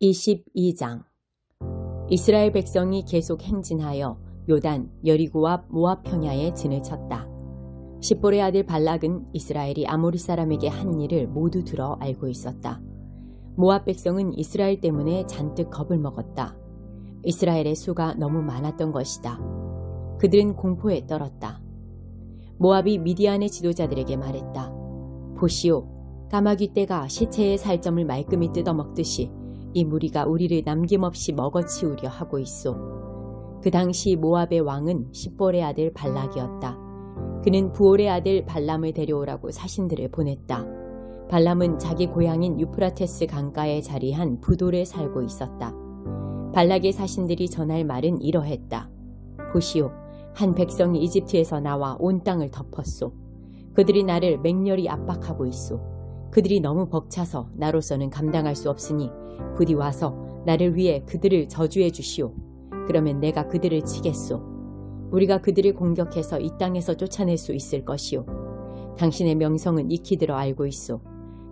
22장. 이스라엘 백성이 계속 행진하여 요단, 여리고 앞 모압 평야에 진을 쳤다. 십볼의 아들 발락은 이스라엘이 아모리 사람에게 한 일을 모두 들어 알고 있었다. 모압 백성은 이스라엘 때문에 잔뜩 겁을 먹었다. 이스라엘의 수가 너무 많았던 것이다. 그들은 공포에 떨었다. 모압이 미디안의 지도자들에게 말했다. 보시오, 까마귀 떼가 시체의 살점을 말끔히 뜯어먹듯이 이 무리가 우리를 남김없이 먹어치우려 하고 있소. 그 당시 모압의 왕은 십볼의 아들 발락이었다. 그는 부올의 아들 발람을 데려오라고 사신들을 보냈다. 발람은 자기 고향인 유프라테스 강가에 자리한 부돌에 살고 있었다. 발락의 사신들이 전할 말은 이러했다. 보시오, 한 백성이 이집트에서 나와 온 땅을 덮었소. 그들이 나를 맹렬히 압박하고 있소. 그들이 너무 벅차서 나로서는 감당할 수 없으니 부디 와서 나를 위해 그들을 저주해 주시오. 그러면 내가 그들을 치겠소. 우리가 그들을 공격해서 이 땅에서 쫓아낼 수 있을 것이오. 당신의 명성은 익히 들어 알고 있소.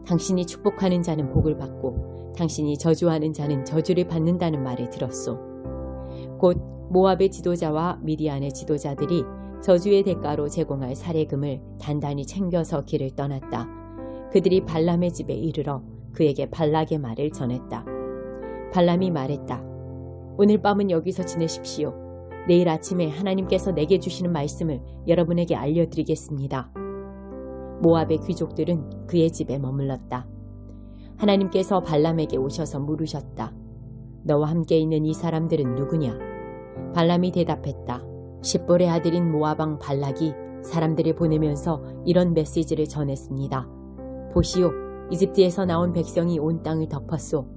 당신이 축복하는 자는 복을 받고 당신이 저주하는 자는 저주를 받는다는 말을 들었소. 곧 모압의 지도자와 미디안의 지도자들이 저주의 대가로 제공할 사례금을 단단히 챙겨서 길을 떠났다. 그들이 발람의 집에 이르러 그에게 발락의 말을 전했다. 발람이 말했다. 오늘 밤은 여기서 지내십시오. 내일 아침에 하나님께서 내게 주시는 말씀을 여러분에게 알려드리겠습니다. 모압의 귀족들은 그의 집에 머물렀다. 하나님께서 발람에게 오셔서 물으셨다. 너와 함께 있는 이 사람들은 누구냐? 발람이 대답했다. 십볼의 아들인 모압 왕 발락이 사람들을 보내면서 이런 메시지를 전했습니다. 보시오, 이집트에서 나온 백성이 온 땅을 덮었소.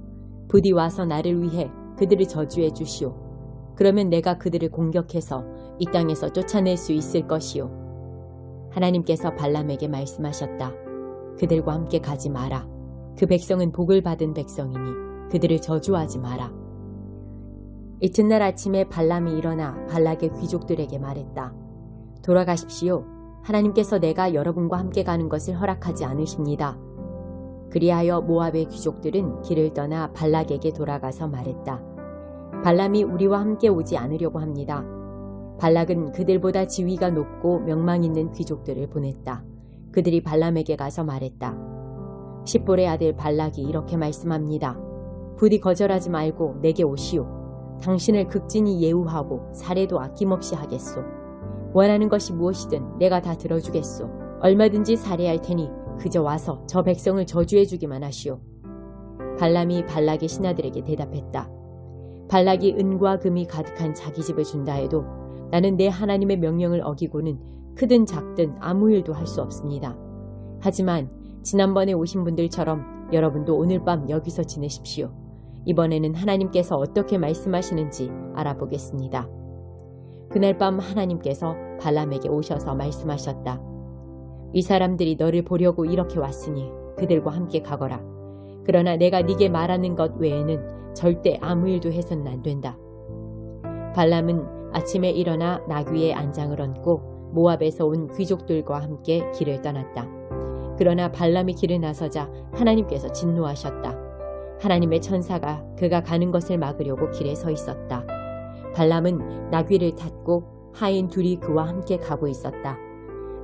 부디 와서 나를 위해 그들을 저주해 주시오. 그러면 내가 그들을 공격해서 이 땅에서 쫓아낼 수 있을 것이오. 하나님께서 발람에게 말씀하셨다. 그들과 함께 가지 마라. 그 백성은 복을 받은 백성이니 그들을 저주하지 마라. 이튿날 아침에 발람이 일어나 발락의 귀족들에게 말했다. 돌아가십시오. 하나님께서 내가 여러분과 함께 가는 것을 허락하지 않으십니다. 그리하여 모압의 귀족들은 길을 떠나 발락에게 돌아가서 말했다. 발람이 우리와 함께 오지 않으려고 합니다. 발락은 그들보다 지위가 높고 명망 있는 귀족들을 보냈다. 그들이 발람에게 가서 말했다. 십볼의 아들 발락이 이렇게 말씀합니다. 부디 거절하지 말고 내게 오시오. 당신을 극진히 예우하고 사례도 아낌없이 하겠소. 원하는 것이 무엇이든 내가 다 들어주겠소. 얼마든지 살해할 테니 그저 와서 저 백성을 저주해 주기만 하시오. 발람이 발락의 신하들에게 대답했다. 발락이 은과 금이 가득한 자기 집을 준다 해도 나는 내 하나님의 명령을 어기고는 크든 작든 아무 일도 할 수 없습니다. 하지만 지난번에 오신 분들처럼 여러분도 오늘 밤 여기서 지내십시오. 이번에는 하나님께서 어떻게 말씀하시는지 알아보겠습니다. 그날 밤 하나님께서 발람에게 오셔서 말씀하셨다. 이 사람들이 너를 보려고 이렇게 왔으니 그들과 함께 가거라. 그러나 내가 네게 말하는 것 외에는 절대 아무 일도 해서는 안 된다. 발람은 아침에 일어나 나귀의 안장을 얹고 모압에서 온 귀족들과 함께 길을 떠났다. 그러나 발람이 길을 나서자 하나님께서 진노하셨다. 하나님의 천사가 그가 가는 것을 막으려고 길에 서 있었다. 발람은 나귀를 탔고 하인 둘이 그와 함께 가고 있었다.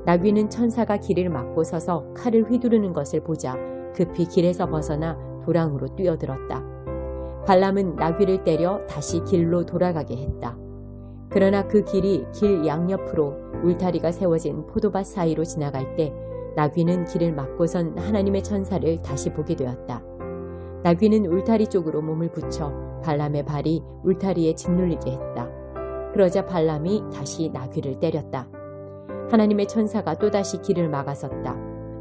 나귀는 천사가 길을 막고 서서 칼을 휘두르는 것을 보자 급히 길에서 벗어나 도랑으로 뛰어들었다. 발람은 나귀를 때려 다시 길로 돌아가게 했다. 그러나 그 길이 길 양옆으로 울타리가 세워진 포도밭 사이로 지나갈 때 나귀는 길을 막고선 하나님의 천사를 다시 보게 되었다. 나귀는 울타리 쪽으로 몸을 붙여 발람의 발이 울타리에 짓눌리게 했다. 그러자 발람이 다시 나귀를 때렸다. 하나님의 천사가 또다시 길을 막아섰다.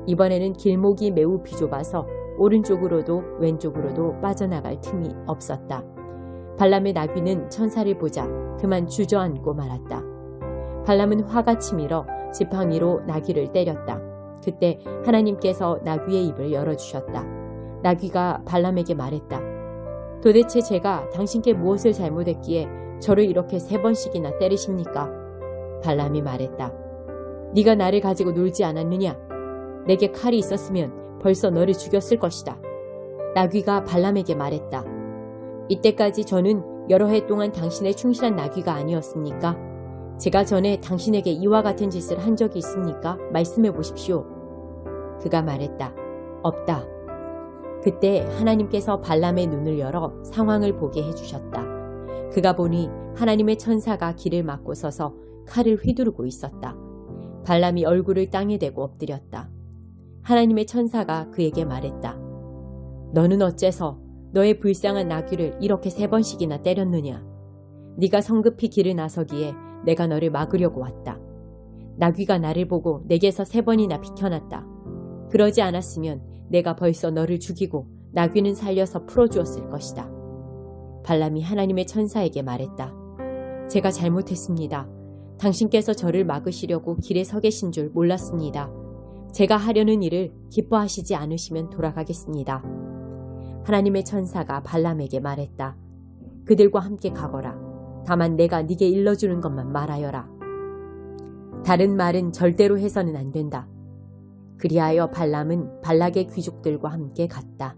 이번에는 길목이 매우 비좁아서 오른쪽으로도 왼쪽으로도 빠져나갈 틈이 없었다. 발람의 나귀는 천사를 보자 그만 주저앉고 말았다. 발람은 화가 치밀어 지팡이로 나귀를 때렸다. 그때 하나님께서 나귀의 입을 열어주셨다. 나귀가 발람에게 말했다. 도대체 제가 당신께 무엇을 잘못했기에 저를 이렇게 3번씩이나 때리십니까? 발람이 말했다. 네가 나를 가지고 놀지 않았느냐? 내게 칼이 있었으면 벌써 너를 죽였을 것이다. 나귀가 발람에게 말했다. 이때까지 저는 여러 해 동안 당신의 충실한 나귀가 아니었습니까? 제가 전에 당신에게 이와 같은 짓을 한 적이 있습니까? 말씀해 보십시오. 그가 말했다. 없다. 그때 하나님께서 발람의 눈을 열어 상황을 보게 해주셨다. 그가 보니 하나님의 천사가 길을 막고 서서 칼을 휘두르고 있었다. 발람이 얼굴을 땅에 대고 엎드렸다. 하나님의 천사가 그에게 말했다. 너는 어째서 너의 불쌍한 나귀를 이렇게 3번씩이나 때렸느냐? 네가 성급히 길을 나서기에 내가 너를 막으려고 왔다. 나귀가 나를 보고 내게서 3번이나 비켜났다. 그러지 않았으면 내가 벌써 너를 죽이고 나귀는 살려서 풀어주었을 것이다. 발람이 하나님의 천사에게 말했다. 제가 잘못했습니다. 당신께서 저를 막으시려고 길에 서 계신 줄 몰랐습니다. 제가 하려는 일을 기뻐하시지 않으시면 돌아가겠습니다. 하나님의 천사가 발람에게 말했다. 그들과 함께 가거라. 다만 내가 네게 일러주는 것만 말하여라. 다른 말은 절대로 해서는 안 된다. 그리하여 발람은 발락의 귀족들과 함께 갔다.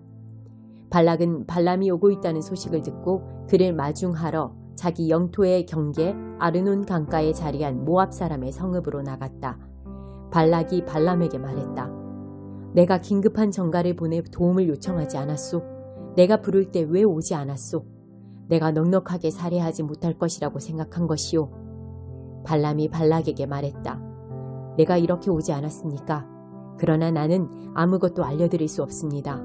발락은 발람이 오고 있다는 소식을 듣고 그를 마중하러 자기 영토의 경계 아르논 강가에 자리한 모압 사람의 성읍으로 나갔다. 발락이 발람에게 말했다. 내가 긴급한 전가를 보내 도움을 요청하지 않았소? 내가 부를 때 왜 오지 않았소? 내가 넉넉하게 살해하지 못할 것이라고 생각한 것이오. 발람이 발락에게 말했다. 내가 이렇게 오지 않았습니까? 그러나 나는 아무것도 알려드릴 수 없습니다.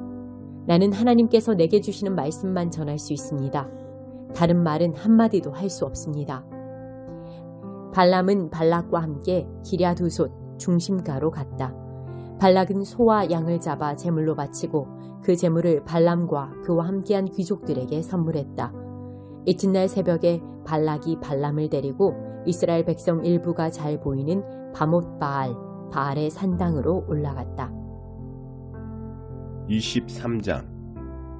나는 하나님께서 내게 주시는 말씀만 전할 수 있습니다. 다른 말은 한마디도 할 수 없습니다. 발람은 발락과 함께 기랴두솥 중심가로 갔다. 발락은 소와 양을 잡아 제물로 바치고 그 제물을 발람과 그와 함께한 귀족들에게 선물했다. 이튿날 새벽에 발락이 발람을 데리고 이스라엘 백성 일부가 잘 보이는 바못 바알의 산당으로 올라갔다. 23장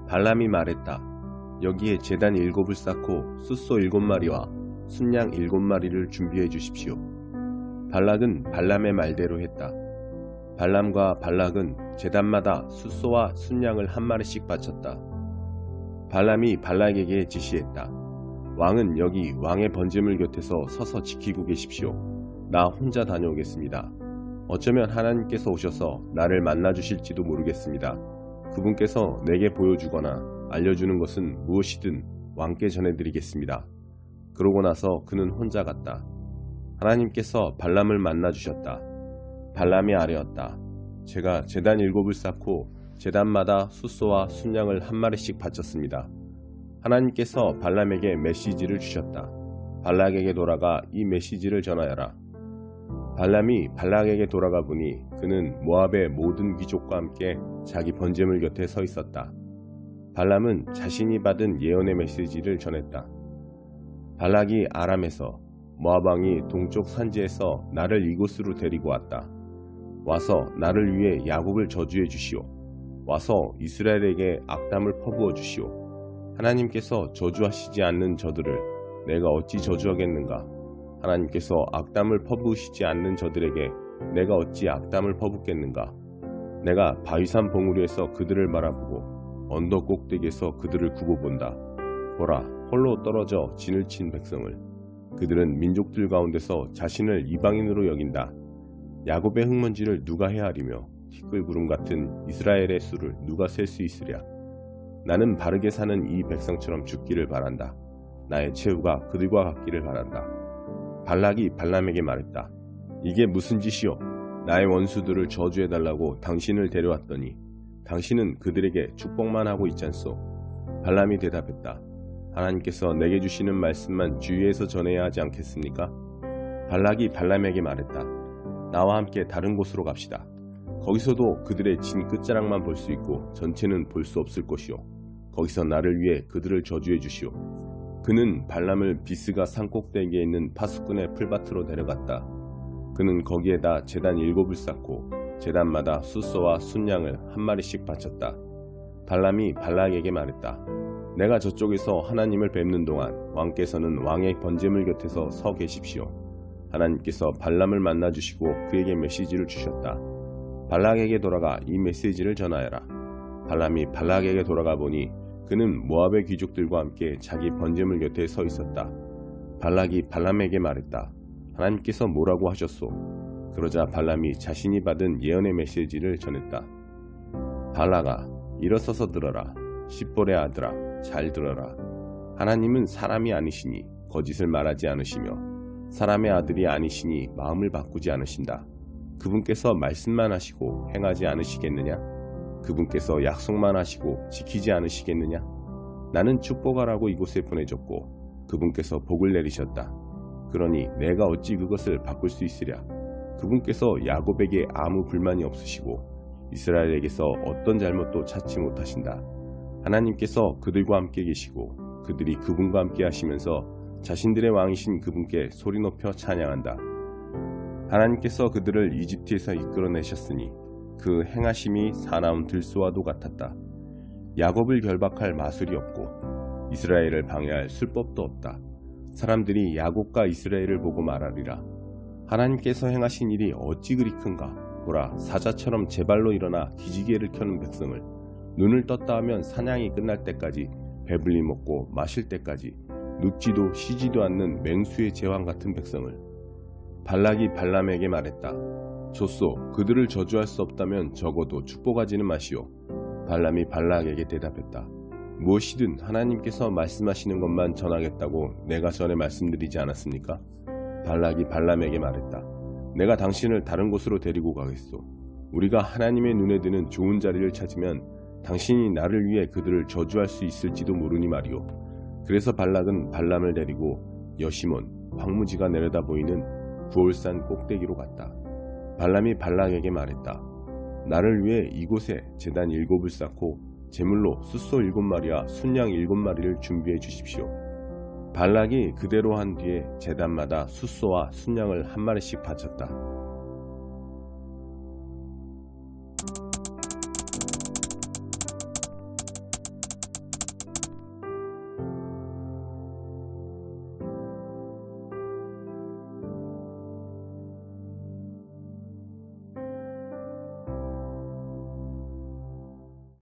발람이 말했다. 여기에 제단 7을 쌓고 숫소 7마리와 순양 7마리를 준비해 주십시오. 발락은 발람의 말대로 했다. 발람과 발락은 제단마다 숫소와 순양을 1마리씩 바쳤다. 발람이 발락에게 지시했다. 왕은 여기 왕의 번제물 곁에서 서서 지키고 계십시오. 나 혼자 다녀오겠습니다. 어쩌면 하나님께서 오셔서 나를 만나주실지도 모르겠습니다. 그분께서 내게 보여주거나 알려주는 것은 무엇이든 왕께 전해드리겠습니다. 그러고 나서 그는 혼자 갔다. 하나님께서 발람을 만나주셨다. 발람이 아뢰었다. 제가 제단 7을 쌓고 제단마다 숫소와 순양을 1마리씩 바쳤습니다. 하나님께서 발람에게 메시지를 주셨다. 발락에게 돌아가 이 메시지를 전하여라. 발람이 발락에게 돌아가 보니 그는 모압의 모든 귀족과 함께 자기 번제물 곁에 서 있었다. 발람은 자신이 받은 예언의 메시지를 전했다. 발락이 아람에서 모압 왕이 동쪽 산지에서 나를 이곳으로 데리고 왔다. 와서 나를 위해 야곱을 저주해 주시오. 와서 이스라엘에게 악담을 퍼부어 주시오. 하나님께서 저주하시지 않는 저들을 내가 어찌 저주하겠는가? 하나님께서 악담을 퍼부으시지 않는 저들에게 내가 어찌 악담을 퍼붓겠는가? 내가 바위산 봉우리에서 그들을 바라보고 언덕 꼭대기에서 그들을 굽어본다. 보라, 홀로 떨어져 진을 친 백성을. 그들은 민족들 가운데서 자신을 이방인으로 여긴다. 야곱의 흙먼지를 누가 헤아리며 티끌 구름 같은 이스라엘의 수를 누가 셀 수 있으랴. 나는 바르게 사는 이 백성처럼 죽기를 바란다. 나의 최후가 그들과 같기를 바란다. 발락이 발람에게 말했다. 이게 무슨 짓이오? 나의 원수들을 저주해달라고 당신을 데려왔더니 당신은 그들에게 축복만 하고 있잖소. 발람이 대답했다. 하나님께서 내게 주시는 말씀만 주위에서 전해야 하지 않겠습니까? 발락이 발람에게 말했다. 나와 함께 다른 곳으로 갑시다. 거기서도 그들의 진 끝자락만 볼 수 있고 전체는 볼 수 없을 것이오. 거기서 나를 위해 그들을 저주해 주시오. 그는 발람을 비스가 산꼭대기에 있는 파수꾼의 풀밭으로 데려갔다. 그는 거기에다 제단 7을 쌓고 제단마다 숫소와 순양을 1마리씩 바쳤다. 발람이 발락에게 말했다. 내가 저쪽에서 하나님을 뵙는 동안 왕께서는 왕의 번제물 곁에서 서 계십시오. 하나님께서 발람을 만나주시고 그에게 메시지를 주셨다. 발락에게 돌아가 이 메시지를 전하여라. 발람이 발락에게 돌아가 보니 그는 모압의 귀족들과 함께 자기 번제물 곁에 서 있었다. 발락이 발람에게 말했다. 하나님께서 뭐라고 하셨소? 그러자 발람이 자신이 받은 예언의 메시지를 전했다. 발락아, 일어서서 들어라. 십볼의 아들아, 잘 들어라. 하나님은 사람이 아니시니 거짓을 말하지 않으시며 사람의 아들이 아니시니 마음을 바꾸지 않으신다. 그분께서 말씀만 하시고 행하지 않으시겠느냐? 그분께서 약속만 하시고 지키지 않으시겠느냐? 나는 축복하라고 이곳에 보내줬고 그분께서 복을 내리셨다. 그러니 내가 어찌 그것을 바꿀 수 있으랴? 그분께서 야곱에게 아무 불만이 없으시고 이스라엘에게서 어떤 잘못도 찾지 못하신다. 하나님께서 그들과 함께 계시고 그들이 그분과 함께 하시면서 자신들의 왕이신 그분께 소리 높여 찬양한다. 하나님께서 그들을 이집트에서 이끌어내셨으니 그 행하심이 사나운 들소와도 같았다. 야곱을 결박할 마술이 없고 이스라엘을 방해할 술법도 없다. 사람들이 야곱과 이스라엘을 보고 말하리라. 하나님께서 행하신 일이 어찌 그리 큰가. 보라, 사자처럼 제 발로 일어나 기지개를 켜는 백성을, 눈을 떴다 하면 사냥이 끝날 때까지 배불리 먹고 마실 때까지 눕지도 쉬지도 않는 맹수의 제왕 같은 백성을. 발락이 발람에게 말했다. 좋소, 그들을 저주할 수 없다면 적어도 축복하지는 마시오. 발람이 발락에게 대답했다. 무엇이든 하나님께서 말씀하시는 것만 전하겠다고 내가 전에 말씀드리지 않았습니까? 발락이 발람에게 말했다. 내가 당신을 다른 곳으로 데리고 가겠소. 우리가 하나님의 눈에 드는 좋은 자리를 찾으면 당신이 나를 위해 그들을 저주할 수 있을지도 모르니 말이오. 그래서 발락은 발람을 데리고 여시몬, 황무지가 내려다 보이는 부올산 꼭대기로 갔다. 발람이 발락에게 말했다. 나를 위해 이곳에 제단 7을 쌓고 제물로 숫소 7마리와 순양 7마리를 준비해 주십시오. 발락이 그대로 한 뒤에 제단마다 숫소와 순양을 한 마리씩 바쳤다.